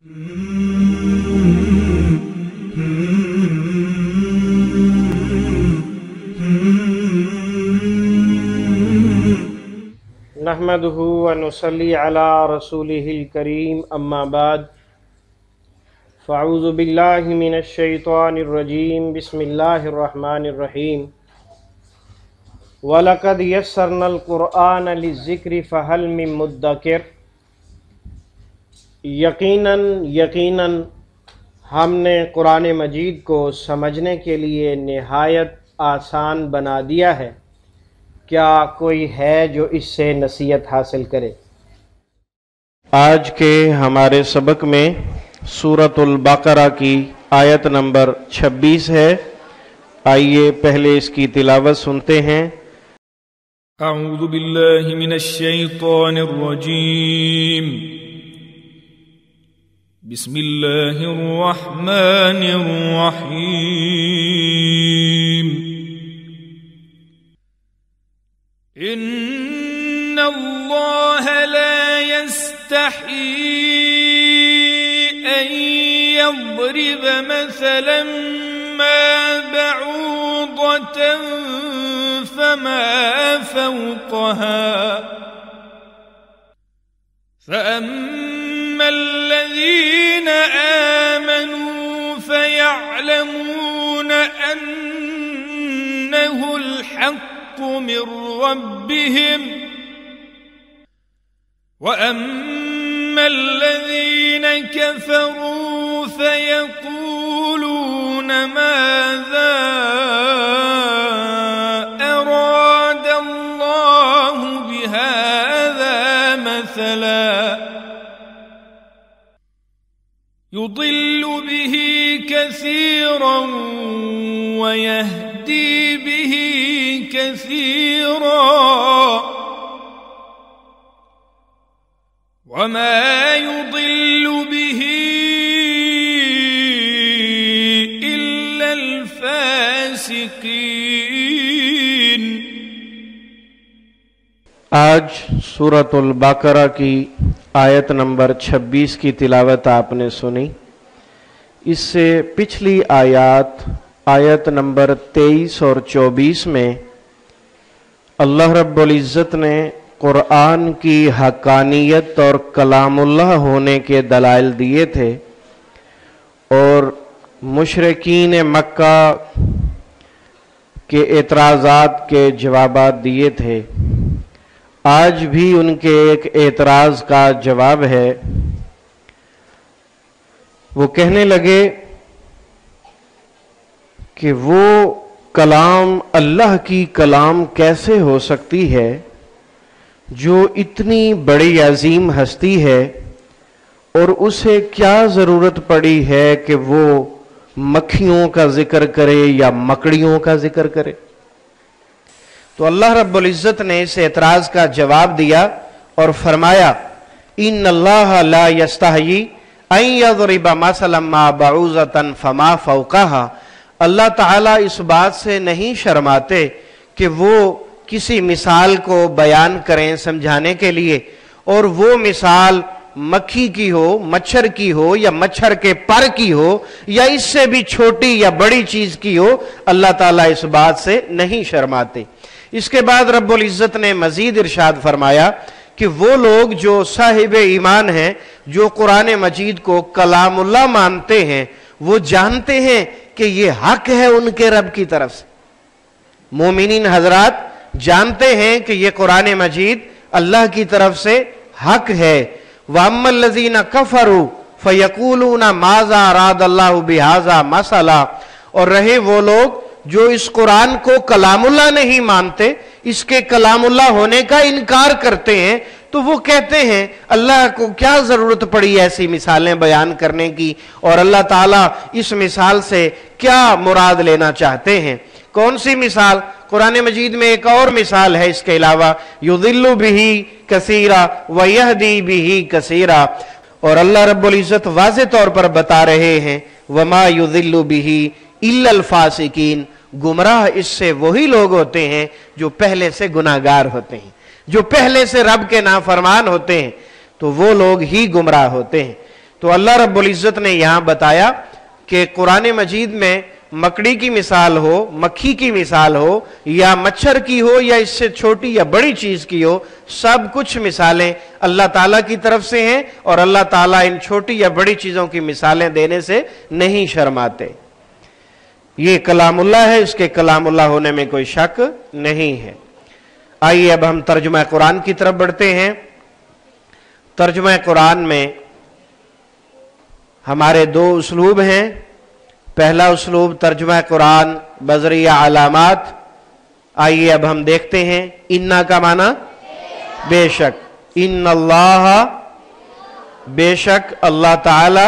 نحمدہ ونصلی علی رسولہ الکریم اما بعد فاعوذ باللہ من الشیطان الرجیم بسم اللہ الرحمن الرحیم وَلَقَدْ يَسَّرْنَا الْقُرْآنَ لِلذِّكْرِ فَهَلْ مِن مُدَّكِرٍ۔ یقیناً ہم نے قرآن مجید کو سمجھنے کے لیے نہایت آسان بنا دیا ہے، کیا کوئی ہے جو اس سے نصیحت حاصل کرے؟ آج کے ہمارے سبق میں سورۃ البقرہ کی آیت نمبر 26 ہے۔ آئیے پہلے اس کی تلاوت سنتے ہیں۔ اعوذ باللہ من الشیطان الرجیم، بسم اللہ الرحمن الرحیم۔ ان اللہ لا يستحی ان يضرب مثلا ما بعوضة فما فوقها فأما الذين آمنوا فيعلمون أنه الحق من ربهم وأما الذين كفروا فيقولون ماذا أراد الله بهذا مثلا يضل به كثيرا ويهدي به كثيرا وما يضل به إلا الفاسقين۔ آج سورۃ البقرہ کی آیت نمبر 26 کی تلاوت آپ نے سنی۔ اس سے پچھلی آیت نمبر 23 اور 24 میں اللہ رب العزت نے قرآن کی حقانیت اور کلام اللہ ہونے کے دلائل دیے تھے اور مشرکین مکہ کے اعتراضات کے جوابات دیے تھے۔ آج بھی ان کے ایک اعتراض کا جواب ہے۔ وہ کہنے لگے کہ وہ کلام اللہ کی کلام کیسے ہو سکتی ہے جو اتنی بڑی عظیم ہستی ہے، اور اسے کیا ضرورت پڑی ہے کہ وہ مکھیوں کا ذکر کرے یا مکڑیوں کا ذکر کرے؟ تو اللہ رب العزت نے اس اعتراض کا جواب دیا اور فرمایا ان اللہ لا یستحیی ان یضرب مثلا ما بعوضۃ فما فوقها۔ اللہ تعالیٰ اس بات سے نہیں شرماتے کہ وہ کسی مثال کو بیان کریں سمجھانے کے لیے، اور وہ مثال مکھی کی ہو، مچھر کی ہو، یا مچھر کے پر کی ہو، یا اس سے بھی چھوٹی یا بڑی چیز کی ہو۔ اللہ تعالیٰ اس بات سے نہیں شرماتے۔ اس کے بعد رب العزت نے مزید ارشاد فرمایا کہ وہ لوگ جو صاحب ایمان ہیں، جو قرآن مجید کو کلام اللہ مانتے ہیں، وہ جانتے ہیں کہ یہ حق ہے ان کے رب کی طرف سے۔ مومنین حضرات جانتے ہیں کہ یہ قرآن مجید اللہ کی طرف سے حق ہے۔ وَأَمَّا الَّذِينَ كَفَرُوا فَيَقُولُونَ مَاذَا أَرَادَ اللَّهُ بِهَذَا مَثَلًا، اور رہے وہ لوگ جو اس قرآن کو کلام اللہ نہیں مانتے، اس کے کلام اللہ ہونے کا انکار کرتے ہیں، تو وہ کہتے ہیں اللہ کو کیا ضرورت پڑی ایسی مثالیں بیان کرنے کی، اور اللہ تعالیٰ اس مثال سے کیا مراد لینا چاہتے ہیں؟ کون سی مثال؟ قرآن مجید میں ایک اور مثال ہے اس کے علاوہ، یضل بہ کثیرا ویہدی بہ کثیرا، اور اللہ رب العزت واضح طور پر بتا رہے ہیں وما یضل بہ الا الفاسقین، گمراہ اس سے وہی لوگ ہوتے ہیں جو پہلے سے گناہگار ہوتے ہیں، جو پہلے سے رب کے نافرمان ہوتے ہیں، تو وہ لوگ ہی گمراہ ہوتے ہیں۔ تو اللہ रब्बुल इज्जत ने यहां बताया कि कुरान मजीद में मकड़ी की मिसाल हो, मक्खी की मिसाल हो, या मच्छर की हो, या इससे छोटी या बड़ी चीज की हो, सब कुछ मिसालें अल्लाह ताला की तरफ से हैं और अल्लाह ताला इन छोटी या बड़ी चीजों की मिसालें देने से नहीं शर्माते। ये कलामुल्लाह है, इसके कलामुल्लाह होने में कोई शक नहीं है। आइए अब हम तर्जुमा कुरान की तरफ बढ़ते हैं। तर्जुमा कुरान में हमारे दो उसलूब हैं। पहला उसलूब तर्जुमा कुरान बजरिया अलामात। आइए अब हम देखते हैं। इन्ना का माना बेशक, इन्नल्लाह बेशक अल्लाह ताला,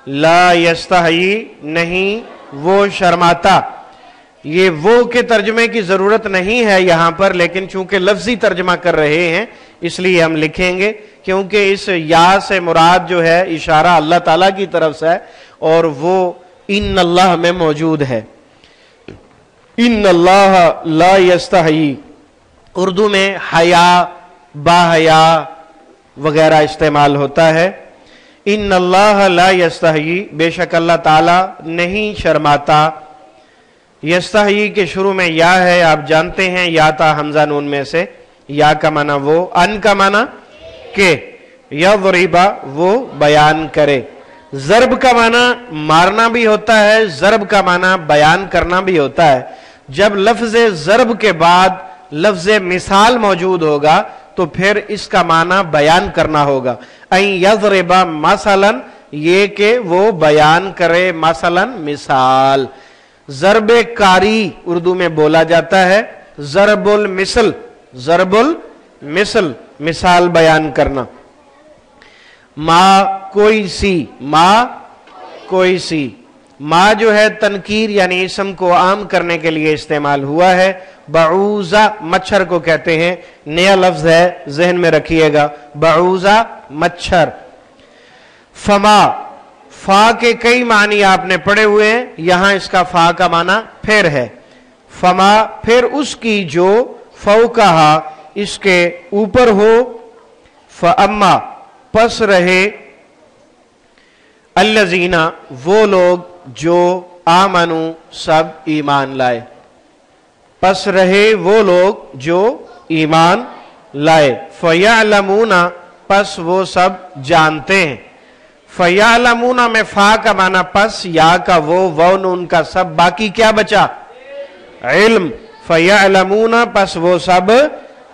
ला यस्तही नहीं वो शर्माता। ये वो के तर्जुमे की जरूरत नहीं है यहां पर, लेकिन चूंकि लफ्जी तर्जुमा कर रहे हैं इसलिए हम लिखेंगे, क्योंकि इस या से मुराद जो है इशारा अल्लाह ताला की तरफ से है और वो इन्नल्लाह में मौजूद है। इन्नल्लाह ला यस्तही, उर्दू में हया, बाहया वगैरह इस्तेमाल होता है। इन्नल्लाह ला यस्तही, बेशक अल्लाह ताला नहीं शर्माता। यस्तही के शुरू में या है, आप जानते हैं, या ता हमजा नून में से। या का माना वो, अन का माना के, यज़रिबा वो बयान करे। ज़र्ब का माना मारना भी होता है, ज़र्ब का माना बयान करना भी होता है। जब लफ्ज़ ज़र्ब के बाद लफ्ज़ मिसाल मौजूद होगा तो फिर इसका माना बयान करना होगा। ऐ यज़रिबा मसलन, ये के वो बयान करे, मसलन मिसाल। ज़र्ब कारी उर्दू में बोला जाता है, ज़रबुल मिसल, ज़रबुल मिसल मिसाल बयान करना। माँ कोई सी, माँ कोई सी, माँ जो है तनकीर यानी इसम को आम करने के लिए इस्तेमाल हुआ है। बऊजा मच्छर को कहते हैं, नया लफ्ज है, जहन में रखिएगा, बऊजा मच्छर। फमा, फा के कई मानी आपने पढ़े हुए हैं, यहां इसका फा का माना फिर है। फमा फिर उसकी जो, फौकहा इसके ऊपर हो, फअम्मा पस रहे, अल्लज़ीना वो लोग जो आमनु सब ईमान लाए, पस रहे वो लोग जो ईमान लाए। फयअलमूना पस वो सब जानते हैं। फयअलमूना में फा का माना पस, या का वो नून का सब, बाकी क्या बचा, इल्म। फयअलमूना पस वो सब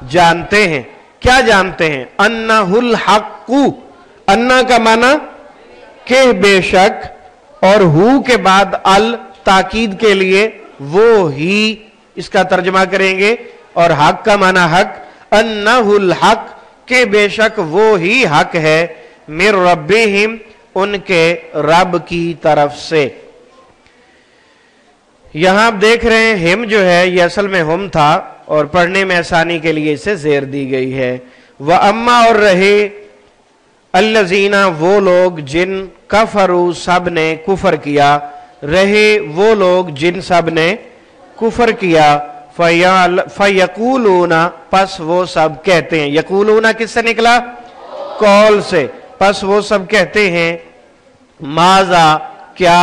जानते हैं। क्या जानते हैं, अन्नहुल हक्कु, अन्ना का माना के बेशक, और हु के बाद अल ताकीद के लिए वो ही, इसका तर्जुमा करेंगे, और हक का माना हक। अन्नहुल हक के बेशक वो ही हक है, मिर रब्बिहिम उनके रब की तरफ से। यहां आप देख रहे हैं हिम जो है ये असल में हम था और पढ़ने में आसानी के लिए इसे जेर दी गई है। व अम्मा और रहे, अल्लज़ीना वो लोग जिन, कफरू सब ने कुफर किया, रहे वो लोग जिन सब ने कुफर किया। फयकूलूना पस वो सब कहते हैं, यकूलूना किससे निकला, कौल से, पस वो सब कहते हैं, माजा क्या,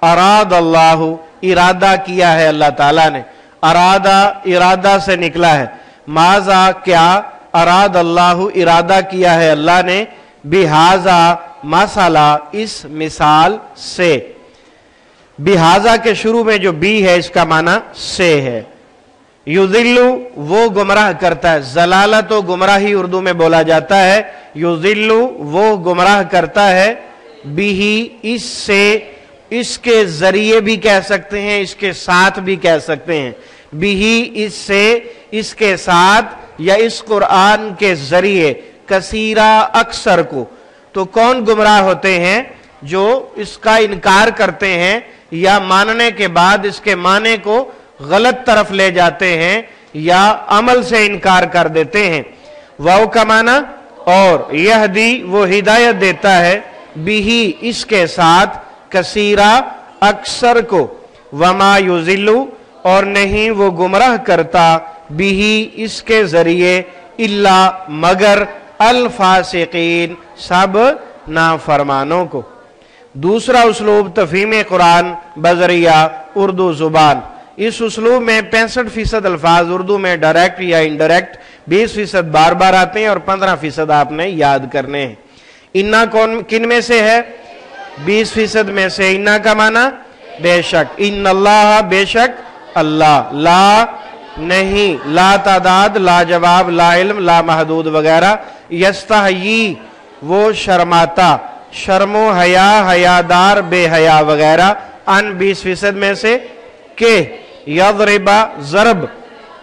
अराद अल्लाहु इरादा किया है अल्लाह ताला ने, अरादा इरादा से निकला है। माजा क्या, अराद अल्लाहु इरादा किया है अल्लाह ने, बिहाजा मसाला इस मिसाल से। बिहाजा के शुरू में जो बी है इसका माना से है। युजिल्लु वो गुमराह करता है, जलाला तो गुमराही उर्दू में बोला जाता है, युजिल्लु वो गुमराह करता है, बिही इससे, इसके जरिए भी कह सकते हैं, इसके साथ भी कह सकते हैं। बिही इससे, इसके साथ, या इस कुरान के जरिए, कसीरा अक्सर को। तो कौन गुमराह होते हैं, जो इसका इनकार करते हैं या मानने के बाद इसके माने को गलत तरफ ले जाते हैं या अमल से इनकार कर देते हैं। वाव का माना और, यहदी वो हिदायत देता है, बिही इसके साथ, कसीरा अक्सर को, वमा युजिल्लु और नहीं वो गुमराह करता, बिही इसके जरिए, इल्ला मगर, अल फासिकीन सब नाफरमानों को। दूसरा उसलूब तफहीम कुरान बजरिया उर्दू जुबान। इस उसलूब में 65% अल्फाज उर्दू में डायरेक्ट या इनडायरेक्ट, 20% बार बार आते हैं और 15% आपने याद करने हैं। इन्ना कौन किन में से है? 20% में से। इन्ना का माना बेशक, इन्नल्लाह बेशक अल्लाह, ला नहीं, ला तादाद, ला जवाब, ला इल्म, ला महदूद वगैरह। यस्तहयी वो शर्माता, शर्मो हया हयादार बेहया वगैरह। अन 20% में से। के यदरिबा ज़रब,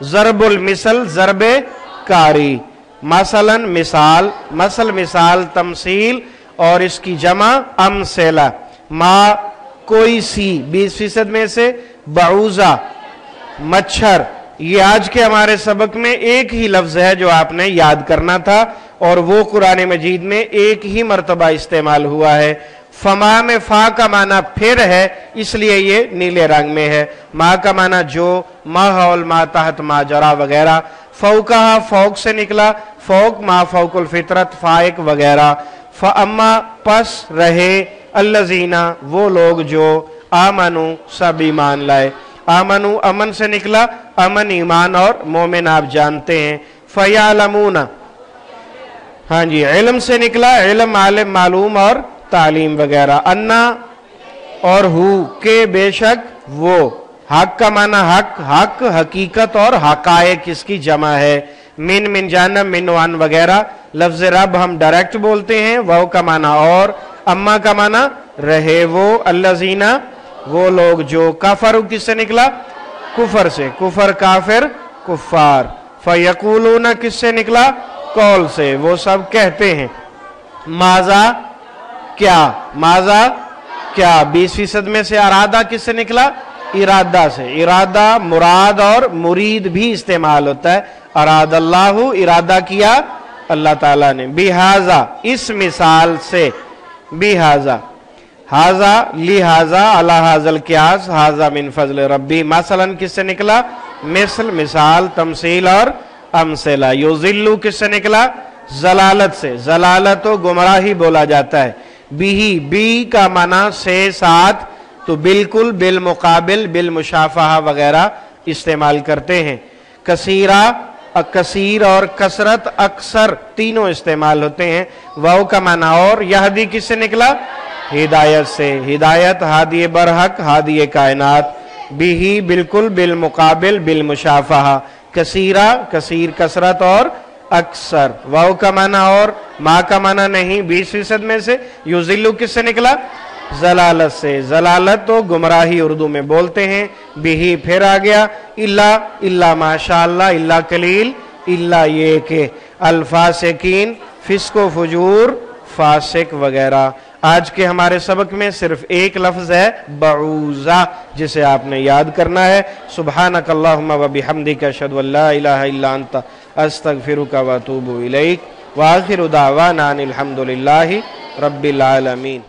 ज़रबुल मिसल ज़रबे कारी, मसलन मिसाल, मसल मिसाल तमसील और इसकी जमा अमसेला। मा कोई सी 20% में से। बाऊजा मच्छर। ये आज के हमारे सबक में एक ही लफ्ज है जो आपने याद करना था और वो कुरान मजीद में एक ही मर्तबा इस्तेमाल हुआ है। फमा में फा का माना फिर है, इसलिए ये नीले रंग में है। मा का माना जो, माहौल, मा तहत, मा जरा वगैरह। फौका फौक से निकला, फौक, मा फौकुल फितरत, फाइक वगैरह। फअम्मा पस रहे, अल्लज़ीना वो लोग जो, आमनु सब ईमान लाए। आमनु अमन से निकला, अमन ईमान और मोमिन आप जानते हैं। फयालमूना हाँ जी, इल्म से निकला, इल्म आलिम मालूम और तालीम वगैरह। अन्ना और हु के बेशक वो। हक का माना हक, हक हकीकत और हकायक इसकी जमा है। मिन मिन जानब मिन वान वगैरह। लफ्ज रब हम डायरेक्ट बोलते हैं, वाव का माना और, अम्मा का माना रहे वो, अल्लज़ीना वो लोग जो। काफर किससे निकला? कुफर से, कुफर काफिर कुफार। फयकूलूना किससे निकला? कौल से, वो सब कहते हैं। माजा क्या, माजा क्या 20% में से। अरादा किससे निकला? इरादा से। इरादा मुराद और मुरीद भी इस्तेमाल होता है। अरादल्लाहु इरादा किया अल्लाह ताला ने। बिहाजा इस मिसाल से, बिहाजा हाजा लिहाजा अला हाजल क्यास, हाजा मिन फजल रब्बी। मसलन किससे निकला? मिसल मिसाल तमसील और अमसेला। युजिल्लु किससे निकला? जलालत से। जलालत तो गुमराही बोला जाता है। बिही बी का माना से साथ, तो बिल्कुल बिल मुकाबिल बिल मुशाफहा वगैरह इस्तेमाल करते हैं। कसीरा कसीर और कसरत अक्सर तीनों इस्तेमाल होते हैं। वाव का माना और। यहदी किससे निकला? हिदायत से। हिदायत हादी बरहक हादी कायनात। बिही बिल्कुल बिल मुकाबिल बिल मुशाफहा। कसीरा कसीर कसरत और अक्सर। वाव का माना और, मा का माना नहीं 20% में से। युजिल्लु किससे निकला? जलालत से। जलालत तो गुमराही उर्दू में बोलते हैं। बिही फिर आ गया। इल्ला इल्ला माशाअल्लाह, इल्ला कलील, इल्ला ये के। अल्फासिकीन फिस्को फजूर फासिक वगैरह। आज के हमारे सबक में सिर्फ एक लफ्ज है बऊजा, जिसे आपने याद करना है। सुब्हानक अल्लाहुम्मा व बिहम्दिका अशहदु अल्ला इलाहा इल्ला अंता अस्तगफिरुका व अतूबु इलैक। व आखिरु दावाना अनिल हम्दुलिल्लाहि रब्बिल आलमीन।